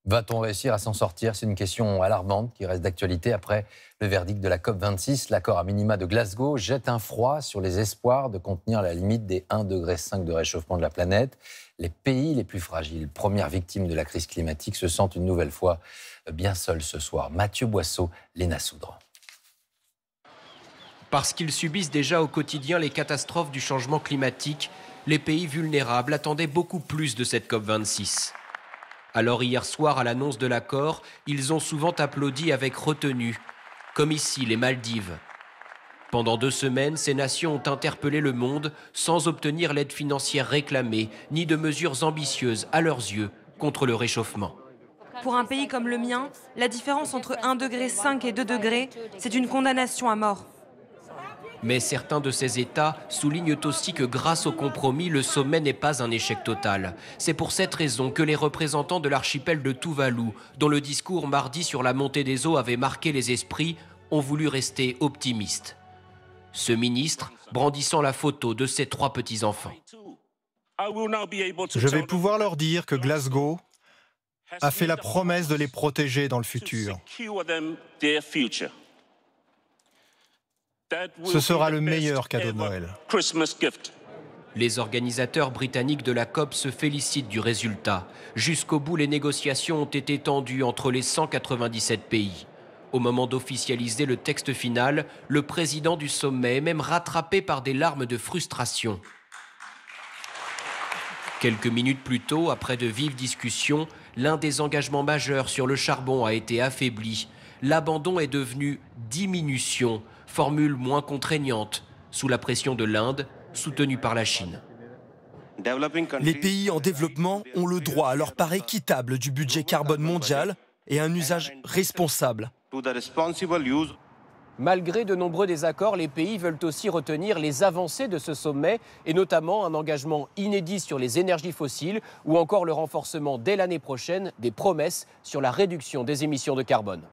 Va-t-on réussir à s'en sortir? C'est une question alarmante qui reste d'actualité après le verdict de la COP26. L'accord à minima de Glasgow jette un froid sur les espoirs de contenir la limite des 1,5 degré de réchauffement de la planète. Les pays les plus fragiles, premières victimes de la crise climatique, se sentent une nouvelle fois bien seuls ce soir. Mathieu Boisseau, Léna Soudre. Parce qu'ils subissent déjà au quotidien les catastrophes du changement climatique, les pays vulnérables attendaient beaucoup plus de cette COP26. Alors hier soir, à l'annonce de l'accord, ils ont souvent applaudi avec retenue, comme ici les Maldives. Pendant 2 semaines, ces nations ont interpellé le monde sans obtenir l'aide financière réclamée, ni de mesures ambitieuses, à leurs yeux, contre le réchauffement. Pour un pays comme le mien, la différence entre 1,5 degré et 2 degrés, c'est une condamnation à mort. Mais certains de ces États soulignent aussi que grâce au compromis, le sommet n'est pas un échec total. C'est pour cette raison que les représentants de l'archipel de Tuvalu, dont le discours mardi sur la montée des eaux avait marqué les esprits, ont voulu rester optimistes. Ce ministre brandissant la photo de ses 3 petits-enfants. Je vais pouvoir leur dire que Glasgow a fait la promesse de les protéger dans le futur. Ce sera le meilleur cadeau de Noël. Les organisateurs britanniques de la COP se félicitent du résultat. Jusqu'au bout, les négociations ont été tendues entre les 197 pays. Au moment d'officialiser le texte final, le président du sommet est même rattrapé par des larmes de frustration. Quelques minutes plus tôt, après de vives discussions, l'un des engagements majeurs sur le charbon a été affaibli. L'abandon est devenu diminution, formule moins contraignante, sous la pression de l'Inde, soutenue par la Chine. Les pays en développement ont le droit à leur part équitable du budget carbone mondial et un usage responsable. Malgré de nombreux désaccords, les pays veulent aussi retenir les avancées de ce sommet, et notamment un engagement inédit sur les énergies fossiles ou encore le renforcement dès l'année prochaine des promesses sur la réduction des émissions de carbone.